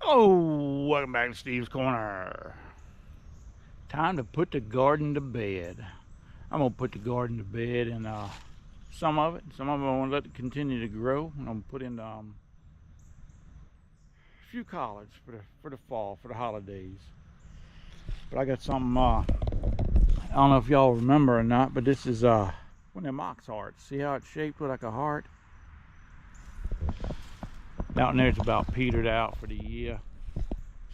Oh, welcome back to Steve's Corner. Time to put the garden to bed. I'm gonna put the garden to bed, and some of it I want to let it continue to grow. And I'm gonna put in a few collards for the fall, for the holidays. But I got something. I don't know if y'all remember or not, but this is one of them ox hearts. See how it's shaped like a heart? Down there, it's about petered out for the year.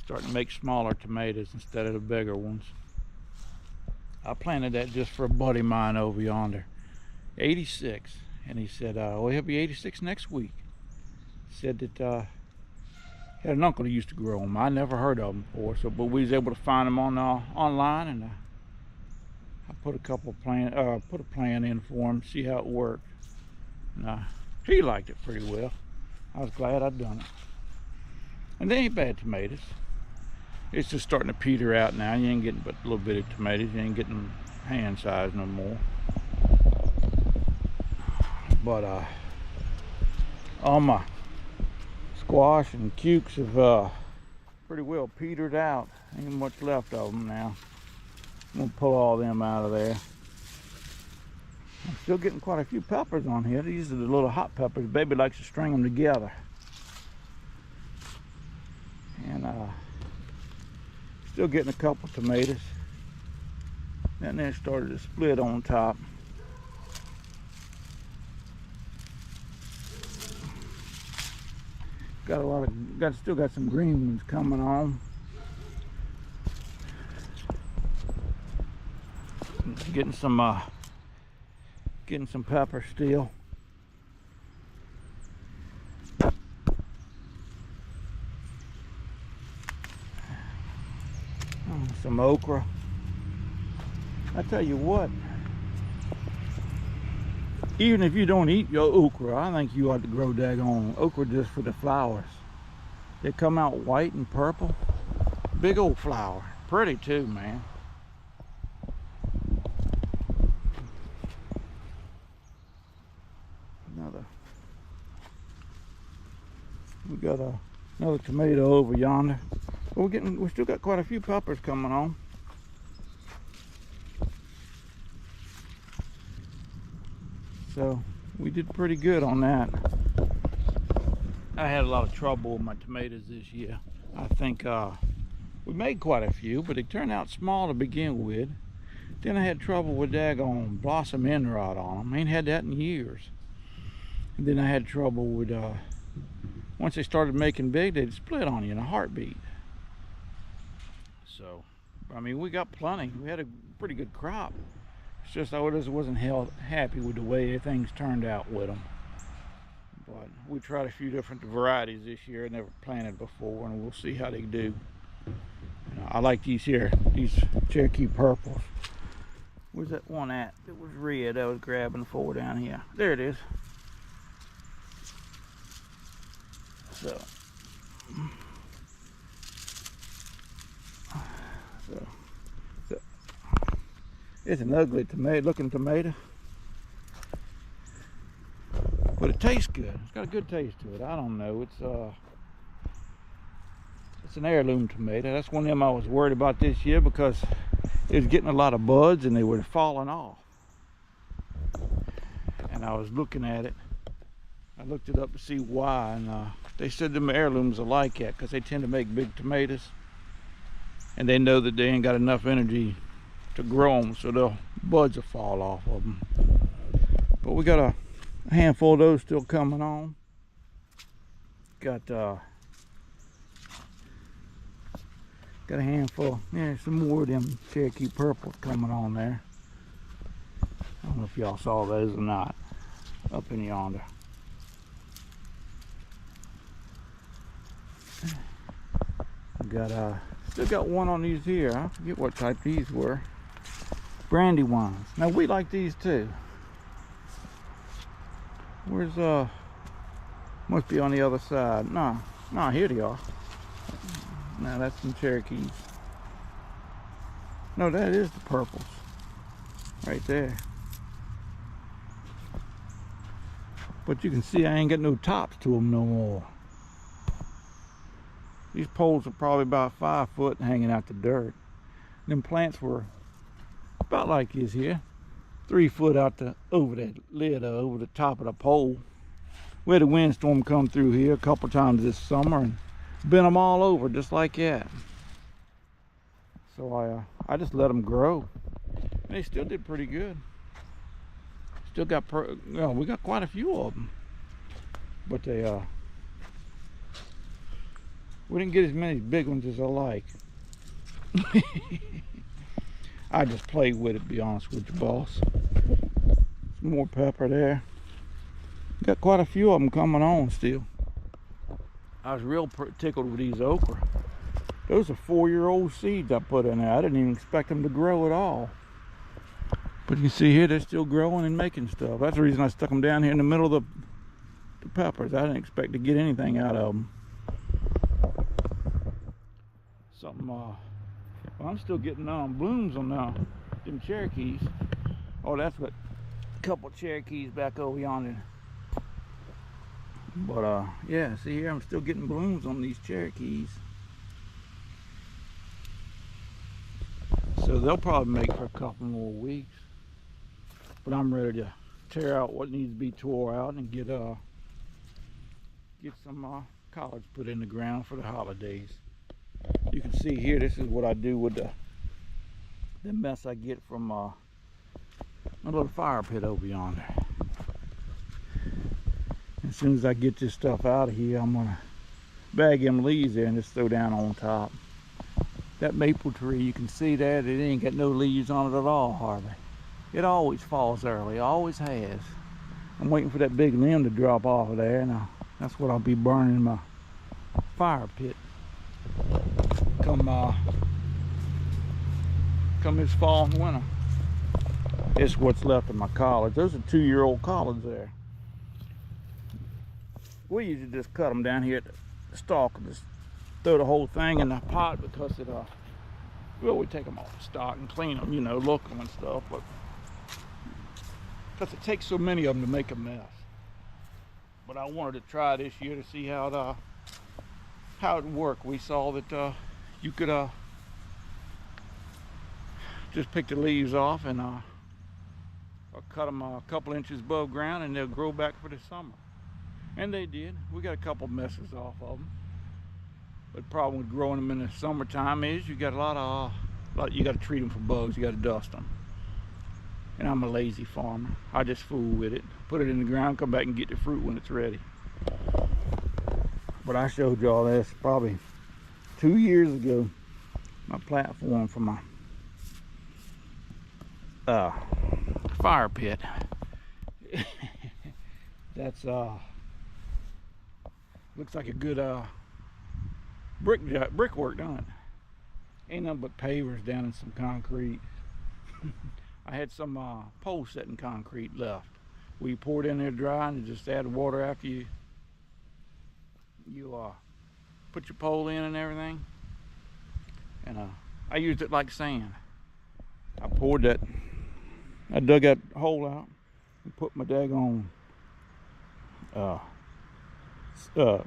Starting to make smaller tomatoes instead of the bigger ones. I planted that just for a buddy of mine over yonder, 86, and he said, well, he'll be 86 next week. He said that he had an uncle who used to grow them. I never heard of them before, but we was able to find them on online, and I put a plan in for him, see how it worked. And he liked it pretty well. I was glad I'd done it. And they ain't bad tomatoes. It's just starting to peter out now. You ain't getting but a little bit of tomatoes. You ain't getting hand size no more. But all my squash and cukes have pretty well petered out. Ain't much left of them now. I'm gonna pull all them out of there. I'm still getting quite a few peppers on here. These are the little hot peppers. Baby likes to string them together. And still getting a couple tomatoes. And then it started to split on top. Still got some green ones coming on. Getting some pepper still. Some okra. I tell you what, even if you don't eat your okra, I think you ought to grow daggone okra just for the flowers. They come out white and purple. Big old flower. Pretty too, man. We got another tomato over yonder. We still got quite a few peppers coming on. So we did pretty good on that. I had a lot of trouble with my tomatoes this year. I think we made quite a few, but they turned out small to begin with. Then I had trouble with daggone blossom end rot on them. I ain't had that in years. And then I had trouble with once they started making big, they'd split on you in a heartbeat. So, I mean, we got plenty. We had a pretty good crop. It's just I just wasn't happy with the way things turned out with them. But we tried a few different varieties this year. I never planted before, and we'll see how they do. I like these Cherokee purples. Where's that one at? It was red. I was grabbing for down here. There it is. So it's an ugly looking tomato, but it tastes good. It's got a good taste to it. I don't know. It's an heirloom tomato. That's one of them I was worried about this year because it was getting a lot of buds and they were falling off. And I was looking at it. I looked it up to see why, and they said them heirlooms are like that because they tend to make big tomatoes, and they know that they ain't got enough energy to grow them, so the buds will fall off of them. But we got a handful of those still coming on. Got a handful. Yeah, some more of them Cherokee purples coming on there. I don't know if y'all saw those or not up in yonder. Still got one on these here. I forget what type these were. Brandy ones. Now we like these too. Where's must be on the other side. No, here they are. No, that's some Cherokees. No, that is the purples. Right there. But you can see I ain't got no tops to them no more. These poles are probably about 5 foot hanging out the dirt. Them plants were about like this here, 3 foot out over that lid, over the top of the pole. We had a windstorm come through here a couple times this summer and bent them all over just like that. So I just let them grow, and they still did pretty good. Still got, we got quite a few of them, but we didn't get as many big ones as I like. I just played with it, to be honest with you, boss. Some more pepper there. Got quite a few of them coming on still. I was real tickled with these okra. Those are 4-year-old seeds I put in there. I didn't even expect them to grow at all. But you can see here, they're still growing and making stuff. That's the reason I stuck them down here in the middle of the peppers. I didn't expect to get anything out of them. Something, well, I'm still getting blooms on them Cherokees. Oh, that's what, a couple Cherokees back over yonder. But yeah, see here, I'm still getting blooms on these Cherokees. So they'll probably make for a couple more weeks. But I'm ready to tear out what needs to be tore out and get some collards put in the ground for the holidays. You can see here, this is what I do with the mess I get from my little fire pit over yonder. As soon as I get this stuff out of here, I'm gonna bag them leaves there and just throw down on top. That maple tree, you can see that it ain't got no leaves on it at all, hardly. It always falls early, always has. I'm waiting for that big limb to drop off of there, and that's what I'll be burning in my fire pit. Come this fall and winter. It's what's left of my collards. Those are 2-year-old collards there. We usually just cut them down here at the stalk and just throw the whole thing in the pot because it, well, we take them off the stalk and clean them, you know, look them and stuff, but because it takes so many of them to make a mess. But I wanted to try this year to see how it worked. We saw that you could just pick the leaves off and or cut them a couple inches above ground, and they'll grow back for the summer. And they did. We got a couple messes off of them. But the problem with growing them in the summertime is you got a lot of you got to treat them for bugs. You got to dust them. And I'm a lazy farmer. I just fool with it. Put it in the ground, come back and get the fruit when it's ready. But I showed y'all this probably 2 years ago. My platform for my fire pit. That's looks like a good brickwork, don't it? Ain't nothing but pavers down in some concrete. I had some pole setting concrete left. We poured in there dry and just add water after you put your pole in and everything. And I used it like sand. I dug that hole out and put my daggone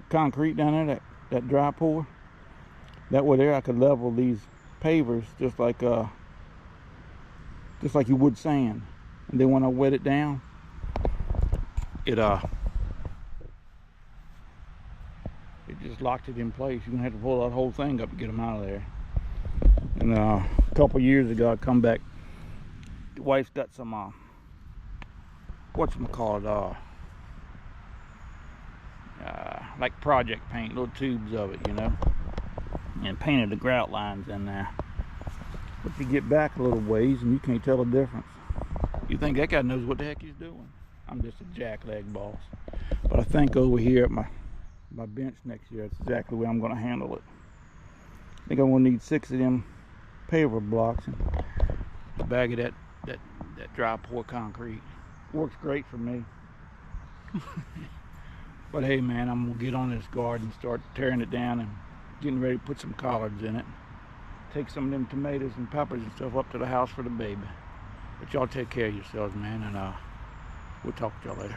concrete down there, that dry pour. That way there I could level these pavers just like you would sand. And then when I wet it down, it just locked it in place. You're gonna have to pull that whole thing up to get them out of there. And a couple years ago I come back, the wife's got some whatchamacallit, like project paint, little tubes of it, you know, and painted the grout lines in there. But you get back a little ways and you can't tell the difference. You think that guy knows what the heck he's doing. I'm just a jackleg boss. But I think over here at my bench next year, that's exactly the way I'm going to handle it. I think I'm going to need 6 of them paver blocks and a bag of that dry pour concrete. Works great for me. But hey man, I'm gonna get on this garden, start tearing it down and getting ready to put some collards in it. Take some of them tomatoes and peppers and stuff up to the house for the baby. But y'all take care of yourselves, man, and we'll talk to y'all later.